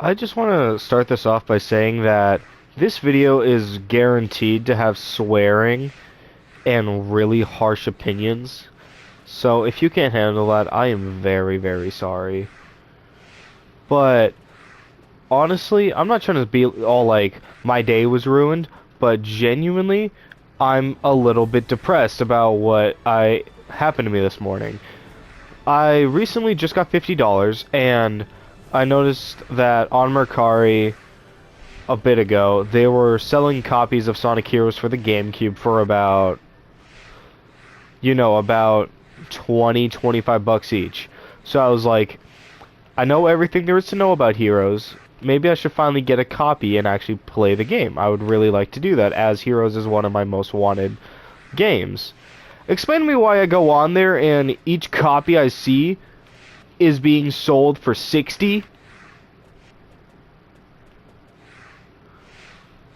I just want to start this off by saying that this video is guaranteed to have swearing and really harsh opinions. So if you can't handle that, I am very, very sorry. But honestly, I'm not trying to be all like, my day was ruined, but genuinely, I'm a little bit depressed about what happened to me this morning. I recently just got $50, and I noticed that on Mercari a bit ago, they were selling copies of Sonic Heroes for the GameCube for about 20-25 bucks each. So I was like, I know everything there is to know about Heroes. Maybe I should finally get a copy and actually play the game. I would really like to do that, as Heroes is one of my most wanted games. Explain to me why I go on there and each copy I see is being sold for $60.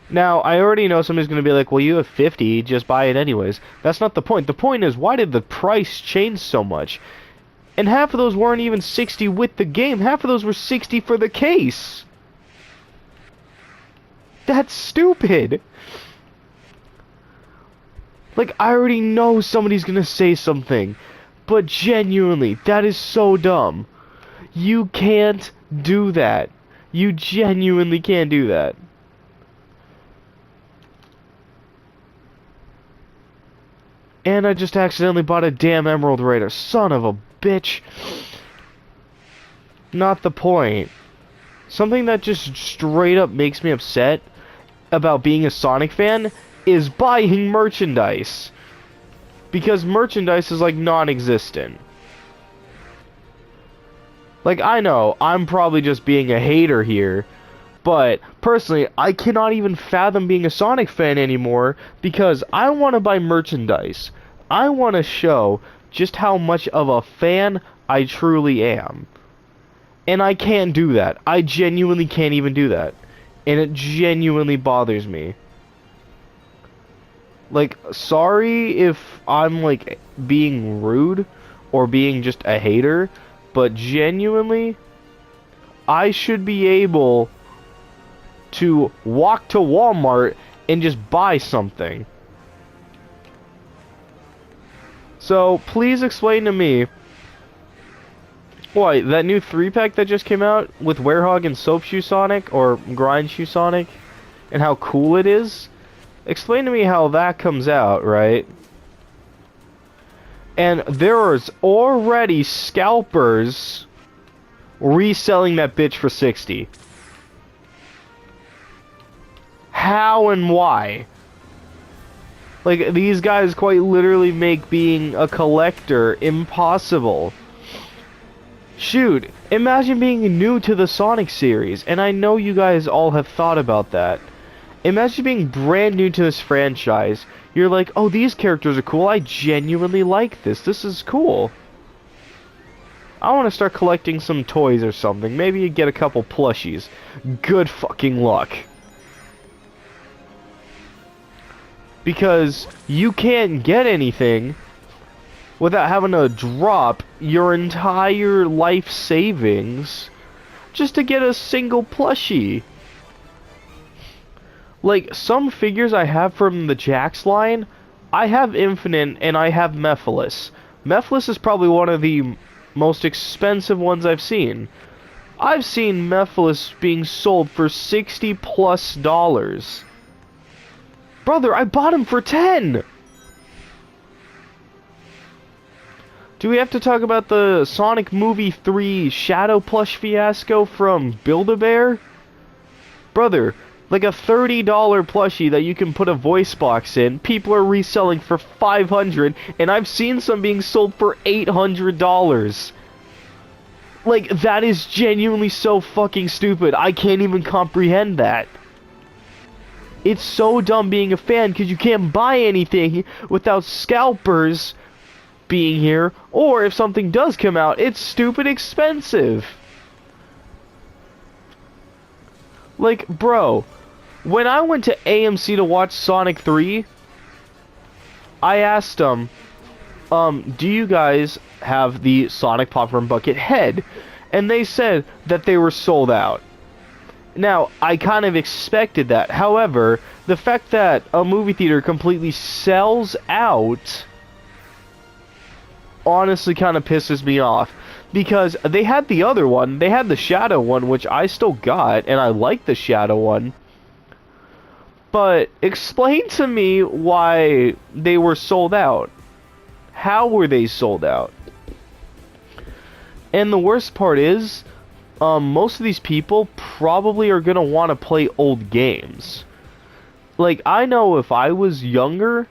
Now, I already know somebody's going to be like, well, you have 50, just buy it anyways. That's not the point. The point is, why did the price change so much? And half of those weren't even 60 with the game. Half of those were 60 for the case. That's stupid. Like, I already know somebody's going to say something. But genuinely, that is so dumb. You can't do that. You genuinely can't do that. And I just accidentally bought a damn Emerald Raider. Son of a bitch. Not the point. Something that just straight up makes me upset about being a Sonic fan is buying merchandise. Because merchandise is like non-existent. Like, I know, I'm probably just being a hater here, but personally, I cannot even fathom being a Sonic fan anymore because I want to buy merchandise. I want to show just how much of a fan I truly am. And I can't do that. I genuinely can't even do that. And it genuinely bothers me. Like, sorry if I'm, like, being rude or being just a hater, but genuinely, I should be able to walk to Walmart and just buy something. So, please explain to me why that new 3-pack that just came out with Werehog and Soap Shoe Sonic, or Grind Shoe Sonic, and how cool it is. Explain to me how that comes out, right? And there's already scalpers reselling that bitch for 60. How and why? Like, these guys quite literally make being a collector impossible. Shoot, imagine being new to the Sonic series, and I know you guys all have thought about that. Imagine being brand new to this franchise. You're like, oh, these characters are cool. I genuinely like this. This is cool. I want to start collecting some toys or something. Maybe you get a couple plushies. Good fucking luck. Because you can't get anything without having to drop your entire life savings just to get a single plushie. Like, some figures I have from the Jax line, I have Infinite and I have Mephiles. Mephiles is probably one of the most expensive ones I've seen. I've seen Mephiles being sold for $60+. Brother, I bought him for 10! Do we have to talk about the Sonic Movie 3 Shadow Plush fiasco from Build-A-Bear? Brother, like a $30 plushie that you can put a voice box in, people are reselling for $500, and I've seen some being sold for $800. Like, that is genuinely so fucking stupid. I can't even comprehend that. It's so dumb being a fan because you can't buy anything without scalpers being here, or if something does come out, it's stupid expensive. Like, bro, When I went to AMC to watch Sonic 3, I asked them, do you guys have the Sonic Popcorn Bucket head? And they said that they were sold out. Now, I kind of expected that. However, the fact that a movie theater completely sells out honestly kind of pisses me off. Because they had the other one, they had the Shadow one, which I still got, and I like the Shadow one. But explain to me why they were sold out. How were they sold out? And the worst part is, most of these people probably are going to want to play old games. Like, I know if I was younger...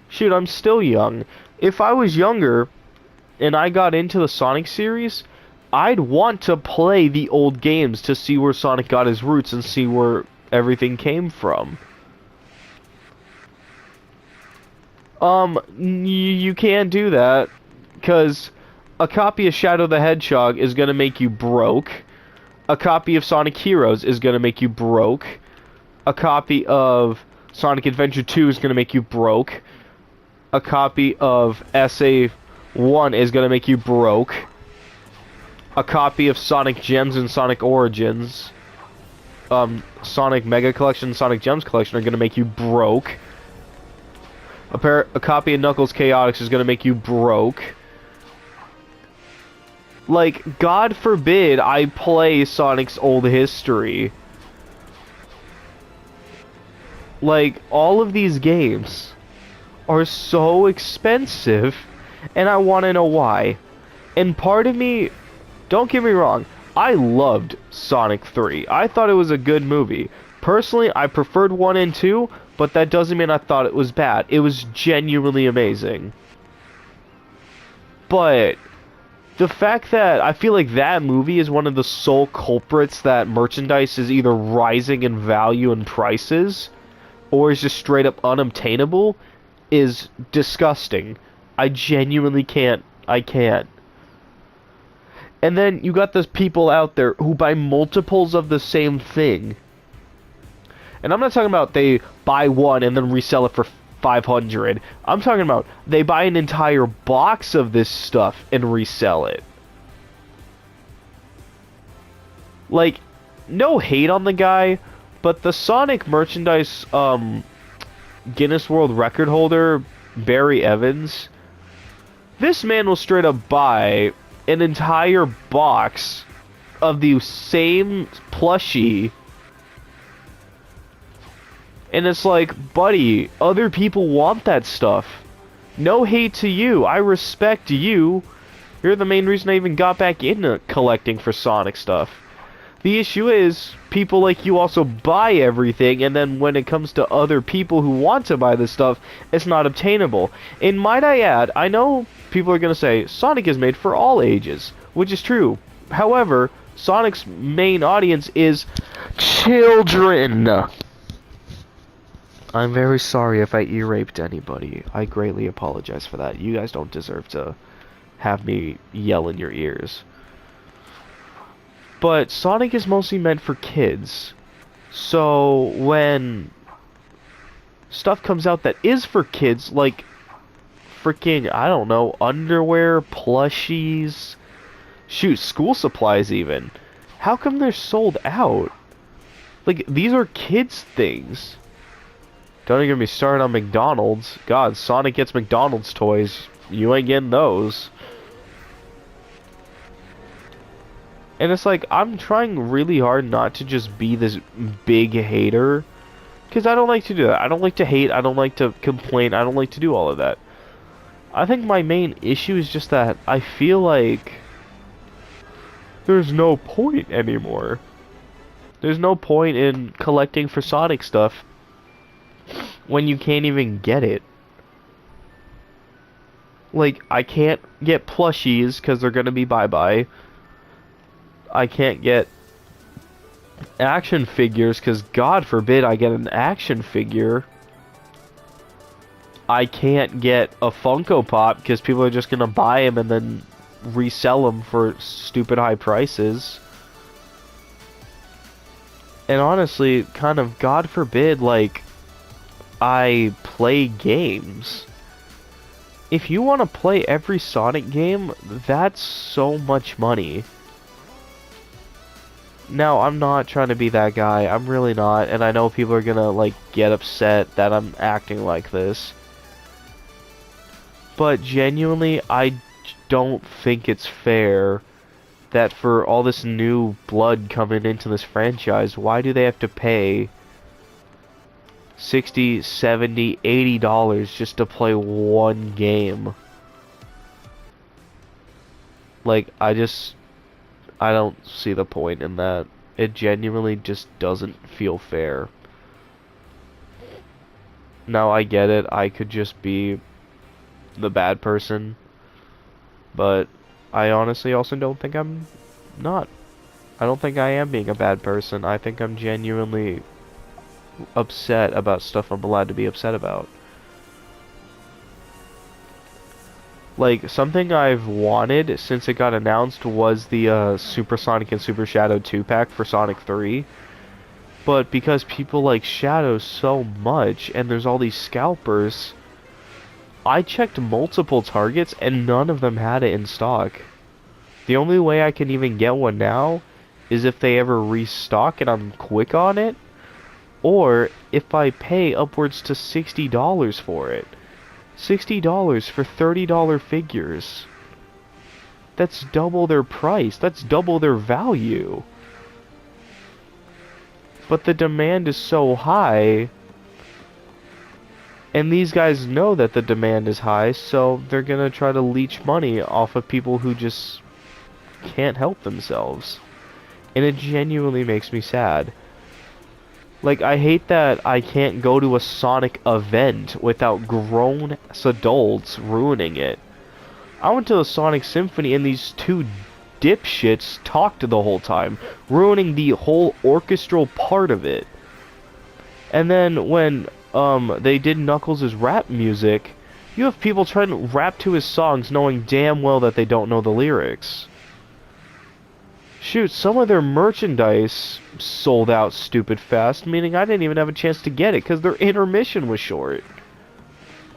Shoot, I'm still young. If I was younger and I got into the Sonic series, I'd want to play the old games to see where Sonic got his roots and see where everything came from. You can't do that, because a copy of Shadow the Hedgehog is going to make you broke. A copy of Sonic Heroes is going to make you broke. A copy of Sonic Adventure 2 is going to make you broke. A copy of SA1 is going to make you broke. A copy of Sonic Gems and Sonic Origins, Sonic Mega Collection and Sonic Gems Collection are going to make you broke. A copy of Knuckles Chaotix is going to make you broke. Like, God forbid I play Sonic's old history. Like, all of these games are so expensive, and I want to know why. And part of me, don't get me wrong, I loved Sonic 3. I thought it was a good movie. Personally, I preferred 1 and 2, but that doesn't mean I thought it was bad. It was genuinely amazing. But the fact that I feel like that movie is one of the sole culprits that merchandise is either rising in value and prices, or is just straight up unobtainable, is disgusting. I genuinely can't. I can't. And then you got those people out there who buy multiples of the same thing. And I'm not talking about they buy one and then resell it for 500. I'm talking about they buy an entire box of this stuff and resell it. Like, no hate on the guy, but the Sonic merchandise Guinness World Record holder, Barry Evans, this man will straight up buy an entire box of the same plushie. And it's like, buddy, other people want that stuff. No hate to you. I respect you. You're the main reason I even got back into collecting for Sonic stuff. The issue is, people like you also buy everything, and then when it comes to other people who want to buy this stuff, it's not obtainable. And might I add, I know people are going to say, Sonic is made for all ages, which is true. However, Sonic's main audience is children. I'm very sorry if I ear-raped anybody. I greatly apologize for that. You guys don't deserve to have me yell in your ears. But Sonic is mostly meant for kids. So when stuff comes out that is for kids, like freaking, I don't know, underwear, plushies, shoot, school supplies even, how come they're sold out? Like, these are kids' things. Don't even get me started on McDonald's. God, Sonic gets McDonald's toys. You ain't getting those. And it's like, I'm trying really hard not to just be this big hater. Because I don't like to do that. I don't like to hate. I don't like to complain. I don't like to do all of that. I think my main issue is just that I feel like there's no point anymore. There's no point in collecting for Sonic stuff when you can't even get it. Like, I can't get plushies because they're going to be bye-bye. I can't get action figures because God forbid I get an action figure. I can't get a Funko Pop because people are just going to buy them and then resell them for stupid high prices. And honestly, kind of God forbid, like, I play games. If you want to play every Sonic game, that's so much money. Now, I'm not trying to be that guy. I'm really not. And I know people are gonna, like, get upset that I'm acting like this. But genuinely, I don't think it's fair that for all this new blood coming into this franchise, why do they have to pay 60, 70, $80 just to play one game? Like, I don't see the point in that. It genuinely just doesn't feel fair. Now, I get it. I could just be the bad person, but I honestly also don't think I'm not. I don't think I am being a bad person. I think I'm genuinely upset about stuff I'm allowed to be upset about. Like, something I've wanted since it got announced was the Super Sonic and Super Shadow 2-pack for Sonic 3. But because people like Shadow so much, and there's all these scalpers, I checked multiple Targets and none of them had it in stock. The only way I can even get one now is if they ever restock and I'm quick on it, or if I pay upwards to $60 for it. $60 for $30 figures. That's double their price. That's double their value. But the demand is so high, and these guys know that the demand is high, so they're gonna try to leech money off of people who just can't help themselves. And it genuinely makes me sad. Like, I hate that I can't go to a Sonic event without grown adults ruining it. I went to a Sonic Symphony and these two dipshits talked the whole time, ruining the whole orchestral part of it. And then when they did Knuckles' rap music, you have people trying to rap to his songs knowing damn well that they don't know the lyrics. Shoot, some of their merchandise sold out stupid fast, meaning I didn't even have a chance to get it because their intermission was short.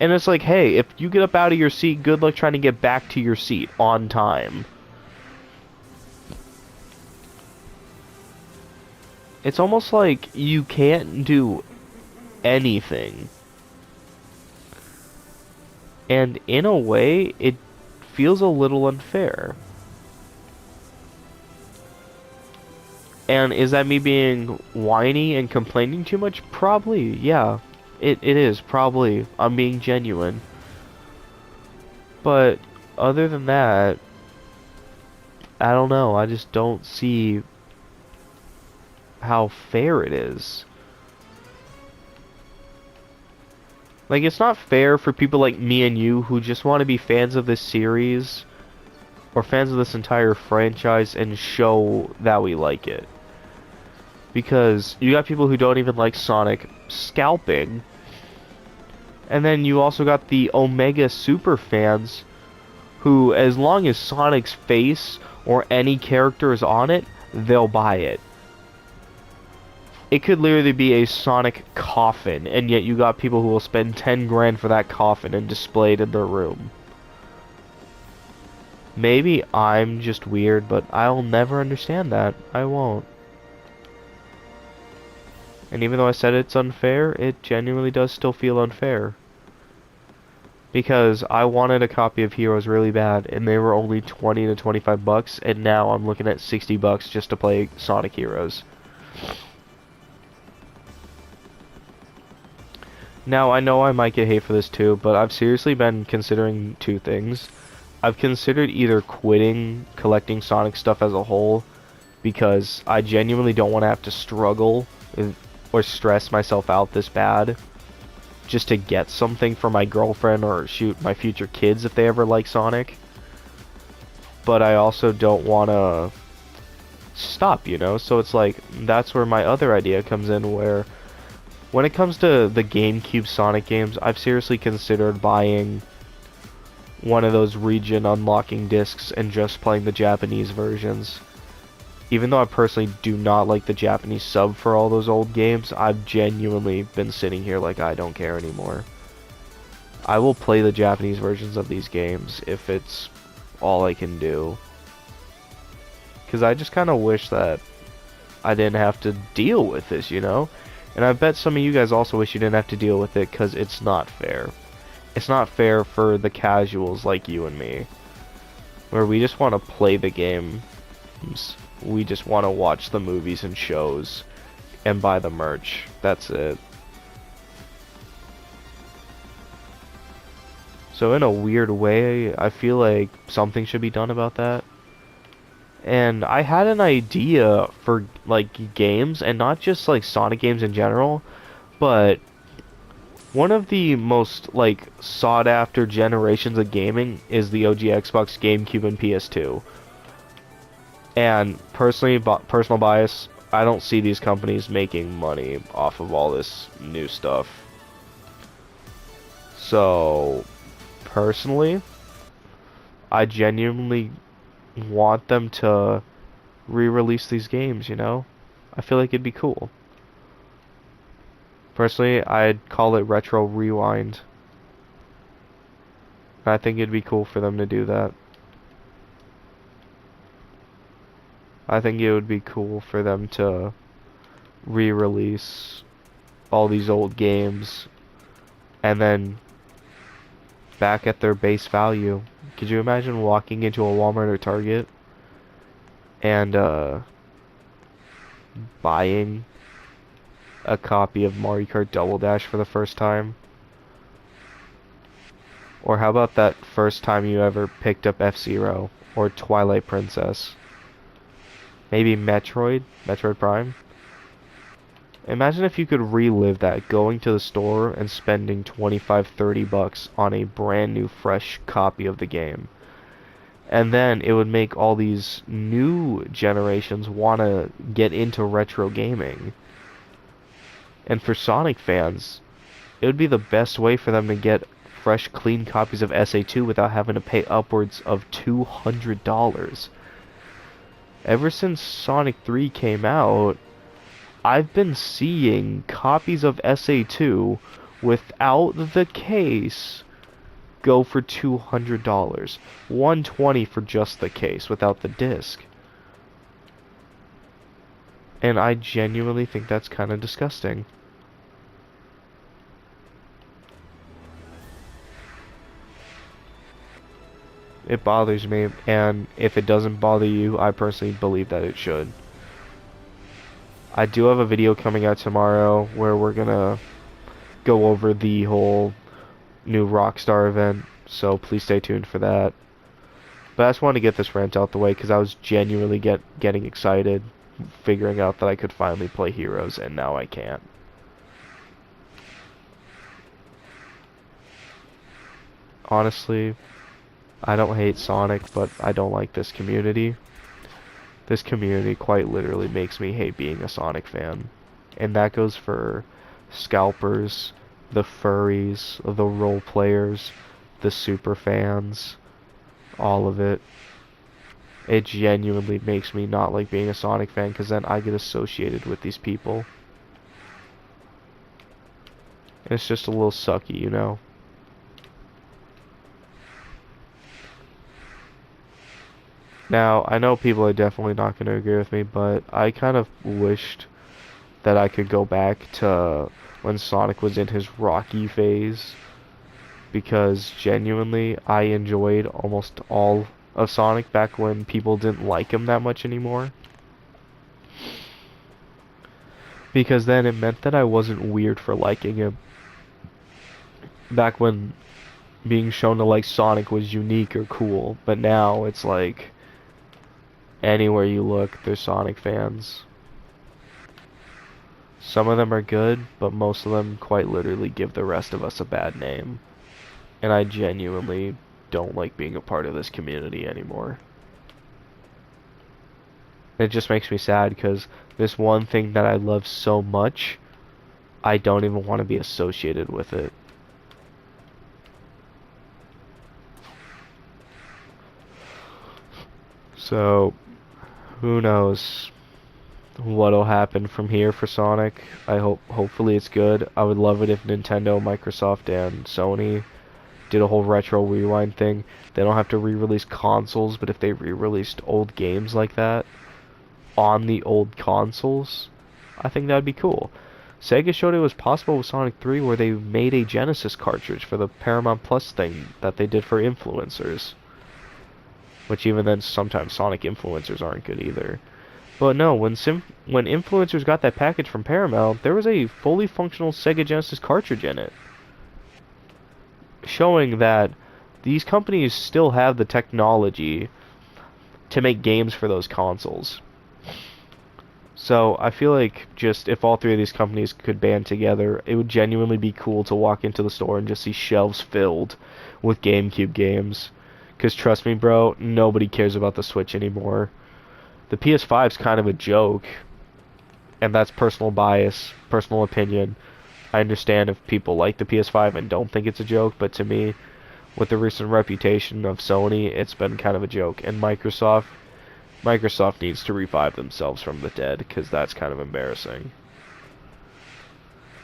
And it's like, hey, if you get up out of your seat, good luck trying to get back to your seat on time. It's almost like you can't do anything. And in a way, it feels a little unfair. And is that me being whiny and complaining too much? Probably, yeah. It is, probably. I'm being genuine. But, other than that, I don't know. I just don't see how fair it is. Like, it's not fair for people like me and you who just want to be fans of this series or fans of this entire franchise and show that we like it. Because you got people who don't even like Sonic scalping, and then you also got the Omega Super fans who, as long as Sonic's face or any character is on it, they'll buy it. It could literally be a Sonic coffin, and yet you got people who will spend 10 grand for that coffin and display it in their room. Maybe I'm just weird, but I'll never understand that. I won't. And even though I said it's unfair, it genuinely does still feel unfair. Because I wanted a copy of Heroes really bad, and they were only 20 to 25 bucks, and now I'm looking at 60 bucks just to play Sonic Heroes. Now, I know I might get hate for this too, but I've seriously been considering two things. I've considered either quitting collecting Sonic stuff as a whole, because I genuinely don't want to have to struggle or stress myself out this bad just to get something for my girlfriend or shoot my future kids if they ever like Sonic. But I also don't want to stop, you know? So it's like, that's where my other idea comes in, where when it comes to the GameCube Sonic games, I've seriously considered buying one of those region unlocking discs and just playing the Japanese versions. Even though I personally do not like the Japanese sub for all those old games, I've genuinely been sitting here like I don't care anymore. I will play the Japanese versions of these games if it's all I can do. Because I just kind of wish that I didn't have to deal with this, you know? And I bet some of you guys also wish you didn't have to deal with it because it's not fair. It's not fair for the casuals like you and me, where we just want to play the games. We just want to watch the movies and shows and buy the merch. That's it. So in a weird way, I feel like something should be done about that. And I had an idea for like games, and not just like Sonic games in general, but one of the most like sought after generations of gaming is the OG Xbox, GameCube, and PS2. And personally, personal bias, I don't see these companies making money off of all this new stuff. So, personally, I genuinely want them to re-release these games, you know? I feel like it'd be cool. Personally, I'd call it Retro Rewind. I think it'd be cool for them to do that. I think it would be cool for them to re-release all these old games and then back at their base value. Could you imagine walking into a Walmart or Target and buying a copy of Mario Kart Double Dash for the first time? Or how about that first time you ever picked up F-Zero or Twilight Princess? Maybe Metroid Prime? Imagine if you could relive that, going to the store and spending 25, 30 bucks on a brand new fresh copy of the game. And then it would make all these new generations want to get into retro gaming. And for Sonic fans, it would be the best way for them to get fresh, clean copies of SA2 without having to pay upwards of $200. Ever since Sonic 3 came out, I've been seeing copies of SA2 without the case go for $200. $120 for just the case without the disc. And I genuinely think that's kind of disgusting. It bothers me, and if it doesn't bother you, I personally believe that it should. I do have a video coming out tomorrow where we're gonna go over the whole new Rockstar event, so please stay tuned for that. But I just wanted to get this rant out the way because I was genuinely getting excited, figuring out that I could finally play Heroes, and now I can't. Honestly, I don't hate Sonic, but I don't like this community. This community quite literally makes me hate being a Sonic fan. And that goes for scalpers, the furries, the role players, the super fans, all of it. It genuinely makes me not like being a Sonic fan because then I get associated with these people. And it's just a little sucky, you know? Now, I know people are definitely not going to agree with me, but I kind of wished that I could go back to when Sonic was in his rocky phase, because genuinely I enjoyed almost all of Sonic back when people didn't like him that much anymore. Because then it meant that I wasn't weird for liking him. Back when being shown to like Sonic was unique or cool, but now it's like anywhere you look, there's Sonic fans. Some of them are good, but most of them quite literally give the rest of us a bad name. And I genuinely don't like being a part of this community anymore. It just makes me sad because this one thing that I love so much, I don't even want to be associated with it. So, Who knows what'll happen from here for Sonic. Hopefully it's good. I would love it if Nintendo, Microsoft, and Sony did a whole retro rewind thing. They don't have to re-release consoles, but if they re-released old games like that on the old consoles, I think that'd be cool. Sega showed it was possible with Sonic 3 where they made a Genesis cartridge for the Paramount Plus thing that they did for influencers. Which even then, sometimes Sonic influencers aren't good either. But no, when influencers got that package from Paramount, there was a fully functional Sega Genesis cartridge in it. Showing that these companies still have the technology to make games for those consoles. So I feel like just if all three of these companies could band together, it would genuinely be cool to walk into the store and just see shelves filled with GameCube games. Because trust me, bro, nobody cares about the Switch anymore. The PS5's kind of a joke, and that's personal bias, personal opinion. I understand if people like the PS5 and don't think it's a joke, but to me, with the recent reputation of Sony, it's been kind of a joke. And Microsoft needs to revive themselves from the dead, because that's kind of embarrassing.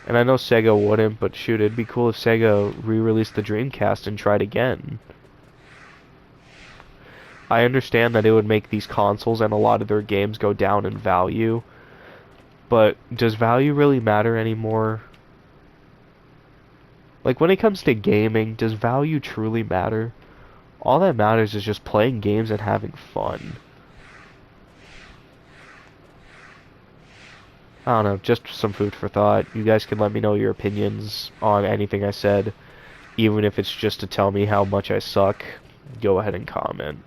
And I know Sega wouldn't, but shoot, it'd be cool if Sega re-released the Dreamcast and tried again. I understand that it would make these consoles and a lot of their games go down in value, but does value really matter anymore? Like, when it comes to gaming, does value truly matter? All that matters is just playing games and having fun. I don't know, just some food for thought. You guys can let me know your opinions on anything I said, even if it's just to tell me how much I suck. Go ahead and comment.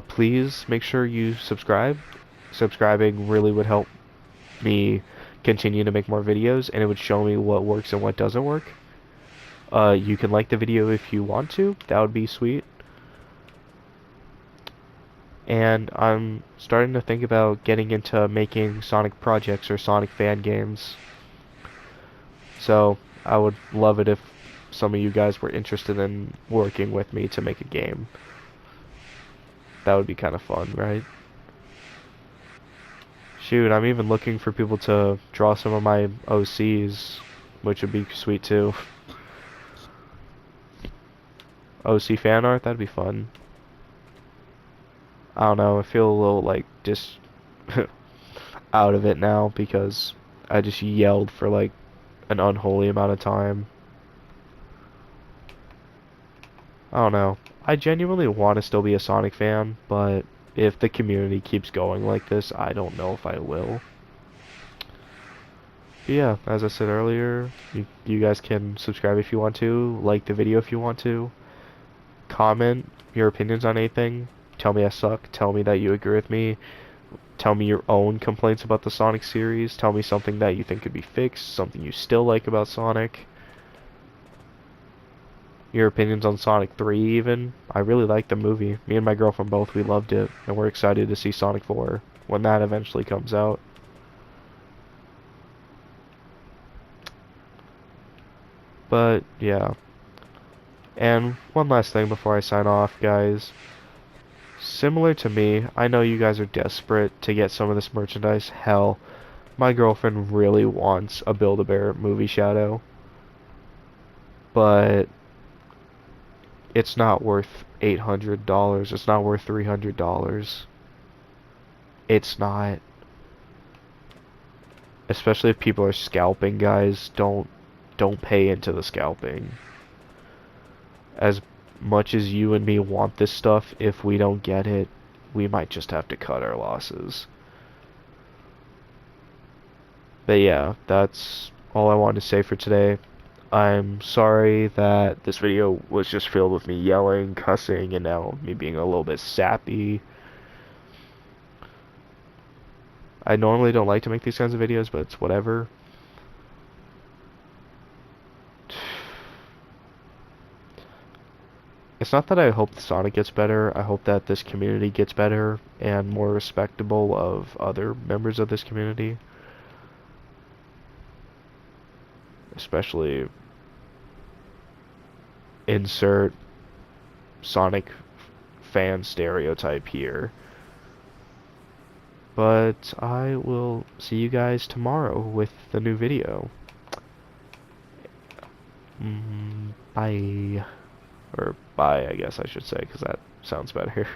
Please make sure you subscribe. Subscribing really would help me continue to make more videos, and it would show me what works and what doesn't work. You can like the video if you want to. That would be sweet. And I'm starting to think about getting into making Sonic projects or Sonic fan games. So I would love it if some of you guys were interested in working with me to make a game. That would be kind of fun, right? Shoot, I'm even looking for people to draw some of my OCs, which would be sweet too. OC fan art, that'd be fun. I don't know, I feel a little like just out of it now because I just yelled for like an unholy amount of time. I don't know. I genuinely want to still be a Sonic fan, but if the community keeps going like this, I don't know if I will. But yeah, as I said earlier, you guys can subscribe if you want to, like the video if you want to, comment your opinions on anything, tell me I suck, tell me that you agree with me, tell me your own complaints about the Sonic series, tell me something that you think could be fixed, something you still like about Sonic. Your opinions on Sonic 3 even. I really liked the movie. Me and my girlfriend both, we loved it. And we're excited to see Sonic 4 when that eventually comes out. But, yeah. And one last thing before I sign off, guys. Similar to me, I know you guys are desperate to get some of this merchandise. Hell, my girlfriend really wants a Build-A-Bear movie shadow. But it's not worth $800. It's not worth $300. It's not. Especially if people are scalping, guys. Don't pay into the scalping. As much as you and me want this stuff, if we don't get it, we might just have to cut our losses. But yeah, that's all I wanted to say for today. I'm sorry that this video was just filled with me yelling, cussing, and now me being a little bit sappy. I normally don't like to make these kinds of videos, but it's whatever. It's not that I hope the Sonic gets better, I hope that this community gets better and more respectable of other members of this community. Especially insert Sonic fan stereotype here. But I will see you guys tomorrow with the new video. Bye. Or bye, I guess I should say, because that sounds better.